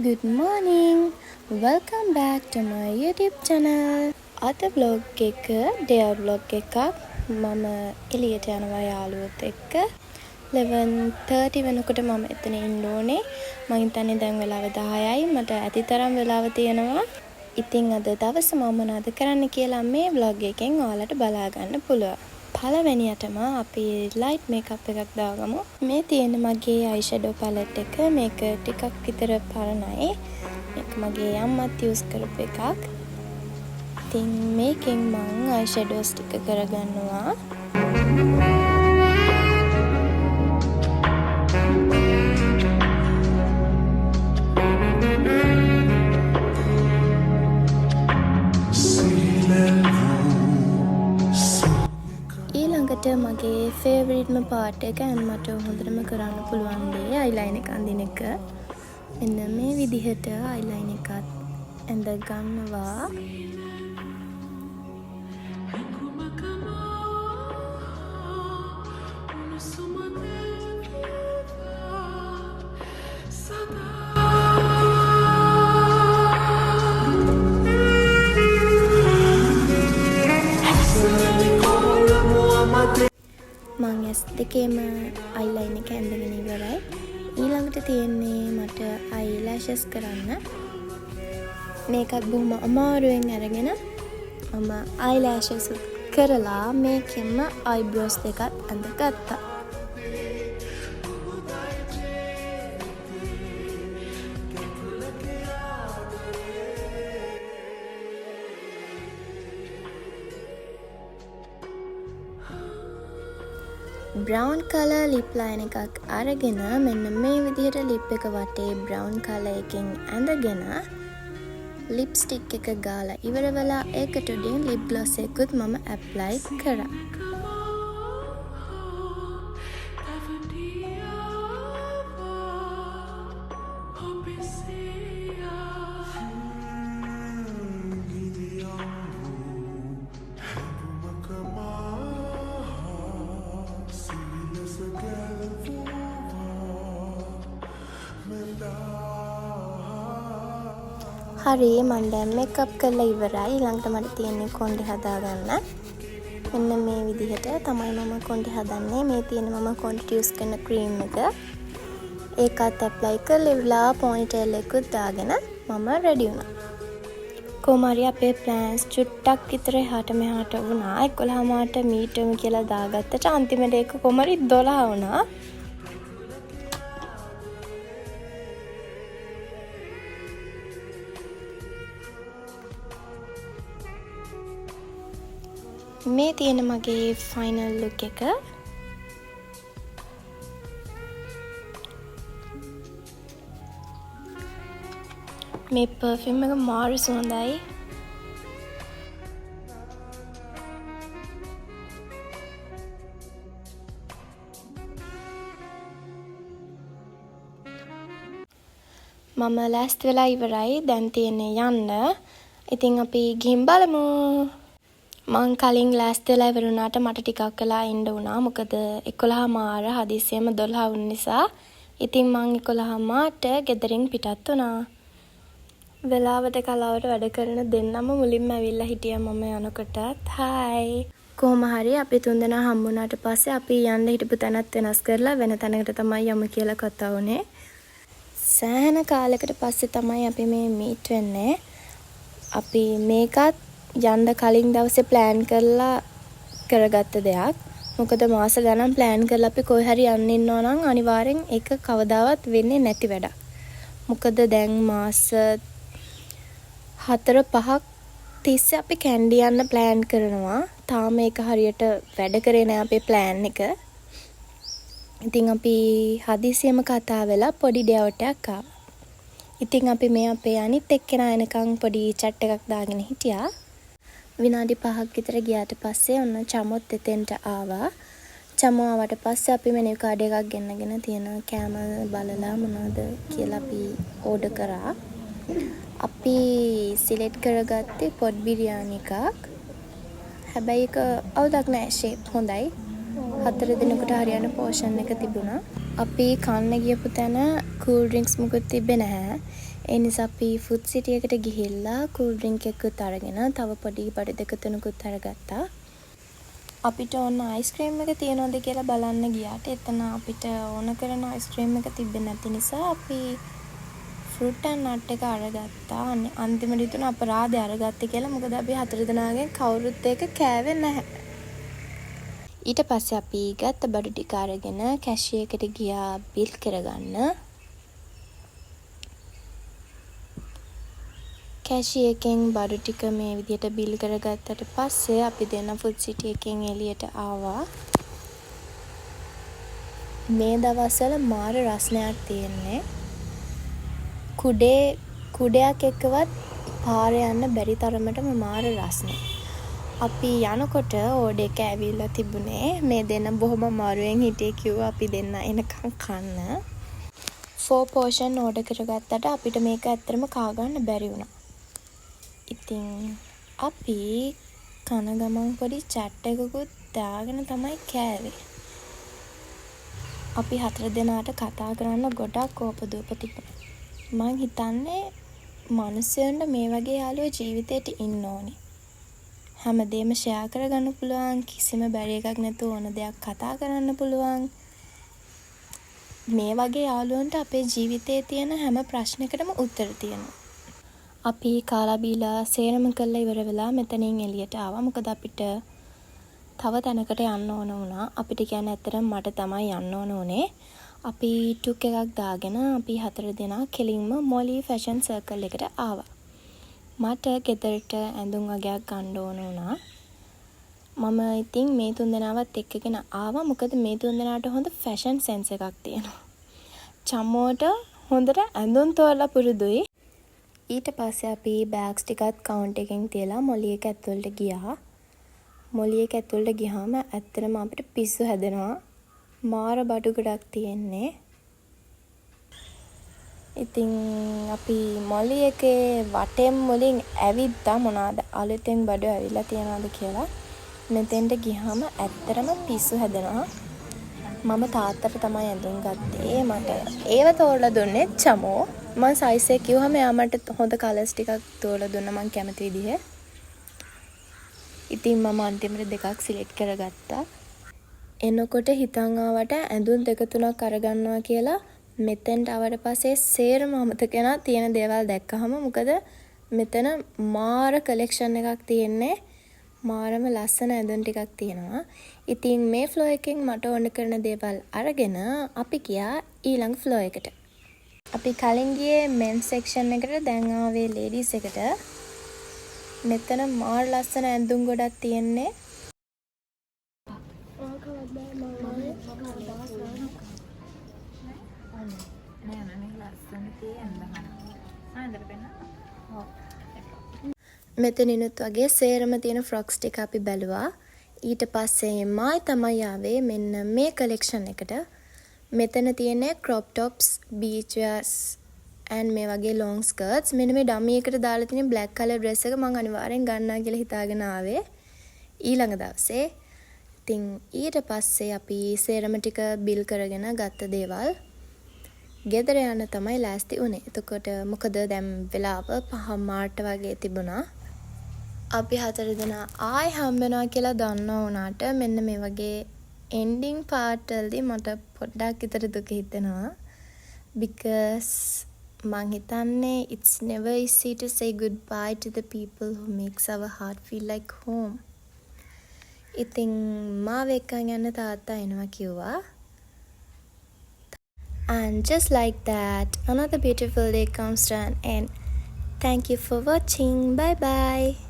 Good morning. Welcome back to my YouTube channel. අද vlog එක day out vlog එකක් මම එළියට යනවා යාළුවොත් එක්ක 11:30 වෙනකොට මම එතන ඉන්න ඕනේ. මම හිතන්නේ දැන් වෙලාව 10යි. මට ඇතිතරම් වෙලාව තියෙනවා. ඉතින් අද දවස මම මොනවද කරන්න කියලා මේ vlog එකෙන් ඔයාලට බලා ගන්න පුළුවන්. පළවෙනියටම අපි light makeup එකක් දාගමු. මේ තියෙන මගේ eyeshadow palette එක. මේක ටිකක් විතර පරණයි. මේක මගේ අම්මත් use කරපු එකක්. ඉතින් මේකෙන් මම eyeshadows ටික කරගන්නවා. ඊළඟට මගේ ෆේවරිට්ම පාර්ට් එක මට හොඳටම කරන්න පුළුවන් දේ eyeliner එක අඳින එක. මෙන්න මේ විදිහට eyeliner එකත් ඇඳ ගන්නවා. මං ඇස් දෙකේම eyeliner එක ඇඳගෙන ඉවරයි. ඊළඟට තියෙන්නේ මට eyelashes කරන්න. මේකත් බොහොම අමාරුවෙන් අරගෙන මම eyelashes කරලා මේකෙන්ම eyebrows දෙකත් අඳගත්තා. brown color lip line එකක් අරගෙන මෙන්න මේ විදිහට lip එක වටේ brown color එකෙන් ඇඳගෙන lipstick එක ගාලා ඉවර වෙලා ඒකට උඩින් lip gloss එකකුත් මම apply කරා. හරි මම දැන් මේකප් කරලා ඉවරයි. ඊළඟට මට තියෙන්නේ කොණ්ඩේ හදාගන්න. මෙන්න මේ විදිහට තමයි මම කොණ්ඩේ හදන්නේ. මේ තියෙන මම කොණ්ඩේට යූස් කරන ක්‍රීම් එක. ඒකත් ඇප්ලයි කරලා ඉවරලා පොනිටේල් එකකුත් දාගෙන මම රෙඩි වුණා. කොහොමරි අපේ ප්ලෑන්ස් චුට්ටක් විතර එහාට මෙහාට වුණා. 11:00ට මීටම කියලා දාගත්තට අන්තිමට ඒක කොහොමරි 12 වුණා. මේ තියෙන මගේ ෆයිනල් ලුක් එක. මේ පර්ෆියුම් එක මාරු සුවඳයි. මම ලෑස්ති වෙලා ඉවරයි. දැන් තියෙන්නේ යන්න. ඉතින් අපි ගිහින් බලමු. මං කලින් ලෑස්ති වෙලා ඉවර වුණාට මට ටිකක් වෙලා ඉන්න වුණා. මොකද 11:00 හදිස්සියෙම 12 වුණ නිසා. ඉතින් මං 11:00ට ගෙදරින් පිටත් වුණා. වෙලාවට කලාවට වැඩ කරන දෙන්නම මුලින්ම ඇවිල්ලා හිටියා මම යනකොටත්. හායි. කොහොම හරි අපි තුන්දෙනා හම්බුණාට පස්සේ අපි යන්න හිටපු තැනත් වෙනස් කරලා වෙන තැනකට තමයි යමු කියලා කතා වුණේ. සෑහෙන කාලයකට පස්සේ තමයි අපි මේ මීට් වෙන්නේ. අපි මේකත් යන්න කලින් දවසේ ප්ලෑන් කරලා කරගත්ත දෙයක්. මොකද මාස ගණන් ප්ලෑන් කරලා අපි කොහේ හරි යන්න ඉන්නවා නම් අනිවාර්යෙන් ඒක කවදාවත් වෙන්නේ නැති වැඩක්. මොකද දැන් මාස 4-5ක් තිස්සේ අපි කැන්ඩි යන්න ප්ලෑන් කරනවා. තාම ඒක හරියට වැඩ කරේ නෑ අපේ ප්ලෑන් එක. ඉතින් අපි හදිසියෙම කතා වෙලා පොඩි ඩේ අවුට් එකක් ආවා. ඉතින් අපි මේ අපේ අනිත් එක්කෙනා එනකන් පොඩි chat එකක් දාගෙන හිටියා. විනාඩි 5ක් විතර ගියාට පස්සේ ඔන්න චමොත් එතෙන්ට ආවා. චමෝ ආවට පස්සේ අපි මෙනු කාඩ් එකක් ගෙන්නගෙන තියෙන කෑම බලලා මොනවද කියලා අපි ඕඩර් කරා. අපි සිලෙක්ට් කරගත්තේ පොට් බිරියානි එකක්. හැබැයි ඒක අවුලක් නෑ, ෂේප් හොඳයි. 4 දිනකට හරියන පෝෂන් එක තිබුණා. අපි කන්න ගියපු තැන කූල් ඩ්‍රින්ක්ස් මුකුත් තිබ්බේ නැහැ. ඒ නිසා අපි ෆුඩ් සිටි එකට ගිහිල්ලා කූල් ඩ්‍රින්ක් එකකුත් අරගෙන තව පොඩි බඩු දෙක තුනකුත් අරගත්තා. අපිට ඕන අයිස්ක්‍රීම් එක තියෙනවද කියලා බලන්න ගියාට එතන අපිට ඕන කරන අයිස්ක්‍රීම් එක තිබෙන්නේ නැති නිසා අපි ෆෘට් ඇන්ඩ් නට් එක අරගත්තා. අන්තිමට හිතුණා අපරාධේ අරගත්තේ කියලා. මොකද අපි 4 දෙනාගෙන් කවුරුත් ඒක කෑවේ නැහැ. ඊට පස්සේ අපි ගත්ත බඩු ටික අරගෙන කැෂියර් එකට ගියා බිල් කරගන්න. කැෂියර් එකෙන් බඩු ටික මේ විදිහට බිල් කරගත්තට පස්සේ අපි දෙන්න ෆුඩ් සිටි එකෙන් එළියට ආවා. මේ දවස්වල මාර රස්නයක් තියෙන්නේ. කුඩයක් එක්කවත් පාරේ යන්න බැරි තරමටම මාර රස්නේ. අපි යනකොට ඕඩර් එක ඇවිල්ලා තිබුණේ. මේ දෙන්න බොහොම අමාරුවෙන් හිටියේ කිව්වා අපි දෙන්න එනකන් කන්න. 4 portion ඕඩර් කරගත්තට අපිට මේක ඇත්තටම කා ගන්න බැරි වුණා. ඉතින් අපි කන ගමන් පොඩි චැට් එකකුත් දාගෙන තමයි කෑවේ. අපි 4 දෙනාට කතා කරන්න ගොඩක් කෝපදූප තිබුණා. මං හිතන්නේ මිනිස්සුන්ට මේ වගේ යාළුවෝ ජීවිතේට ඉන්න ඕනේ. හැමදේම ෂෙයා කරගන්න පුළුවන්, කිසිම බැරි එකක් නැතුව ඕන දෙයක් කතා කරන්න පුළුවන්. මේ වගේ යාළුවන්ට අපේ ජීවිතේ තියෙන හැම ප්‍රශ්නයකටම උත්තර තියෙනවා. අපි කාලා බීලා සේරම කරලා ඉවර වෙලා මෙතනින් එළියට ආවා. මොකද අපිට තව තැනකට යන්න ඕන වුණා. අපිට කියන්නේ ඇත්තටම මට තමයි යන්න ඕන උනේ. අපි ටුක් එකක් දාගෙන අපි 4 දෙනා කෙලින්ම මොලි ෆැෂන් සර්කල් එකට ආවා. මට ගෙදරට ඇඳුම් වගේක් ගන්න ඕන වුණා. මම ඉතින් මේ 3 දෙනාවත් එක්කගෙන ආවා. මොකද මේ 3 දෙනාට හොඳ ෆැෂන් සෙන්ස් එකක් තියෙනවා. චම්මෝට හොඳට ඇඳුම් තෝරලා පුරුදුයි. ඊට පස්සේ අපි බෑග්ස් ටිකත් කවුන්ට් එකෙන් තියලා මොලි එක ඇතුළට ගියා. මොලි එක ඇතුළට ගියාම ඇත්තටම අපිට පිස්සු හැදෙනවා. මාර බඩු ගොඩක් තියෙන්නේ. ඉතින් අපි මොලි එකේ වටෙන් මුලින් ඇවිද්දා මොනවාද අලුතෙන් බඩු ඇවිල්ලා තියනවාද කියලා. මෙතෙන්ට ගියාම ඇත්තටම පිස්සු හැදෙනවා. මම තාත්තට තමයි ඇඳුම් ගත්තේ. මට ඒව තෝරලා දුන්නේ චමෝ. මම සයිස් එක කිව්වම එයා මට හොඳ කලර්ස් ටිකක් තෝරලා දුන්නා මම කැමති විදිහේ. ඉතින් මම අන්තිමට දෙකක් සිලෙක්ට් කරගත්තා. එනකොට හිතන් ආවට ඇඳුම් 2-3ක් අරගන්නවා කියලා. මෙතෙන්ට ආවට පස්සේ සේරම අමතක වෙනා තියෙන දේවල් දැක්කහම මොකද මෙතන මාර කලෙක්ෂන් එකක් තියෙන්නේ. මාරම ලස්සන ඇඳුම් ටිකක් තියෙනවා. ඉතින් මේ ෆ්ලෝ එකෙන් මට ඕන කරන දේවල් අරගෙන අපි ගියා ඊළඟ ෆ්ලෝ එකට. අපි කලින් ගියේ මෙන් සෙක්ෂන් එකට, දැන් ආවේ ලේඩීස් එකට. මෙතන මාර ලස්සන ඇඳුම් ගොඩක් තියෙන්නේ. මෙතනිනුත් වගේ සේරම තියෙන ෆ්‍රොක්ස් ටික අපි බැලුවා. ඊට පස්සේ මායි තමයි ආවේ මෙන්න මේ කලෙක්ෂන් එකට. මෙතන තියෙන්නේ crop tops, beach wears and මේ වගේ long skirts. මෙන්න මේ ඩම්මි එකට දාලා තියෙන black color dress එක මම අනිවාර්යෙන් ගන්නවා කියලා හිතාගෙන ආවේ ඊළඟ දවසේ. ඉතින් ඊට පස්සේ අපි සේරම ටික බිල් කරගෙන ගත්ත දේවල් ගෙදර යන්න තමයි ලෑස්ති වුණේ. එතකොට මොකද දැන් වෙලාව 5 මාට වගේ තිබුණා. අපි 4 දෙනා ආයි හම්බ වෙනවා කියලා දන්නා වුණාට මෙන්න මේ වගේ ending part වලදී මට පොඩ්ඩක් විතර දුක හිතෙනවා. Because මං හිතන්නේ it's never easy to say goodbye to the people who makes our heart feel like home. ඉතින් මාව එක්කන් යන්න තාත්තා එනවා කිව්වා. And just like that, another beautiful day comes to an end. Thank you for watching. Bye bye.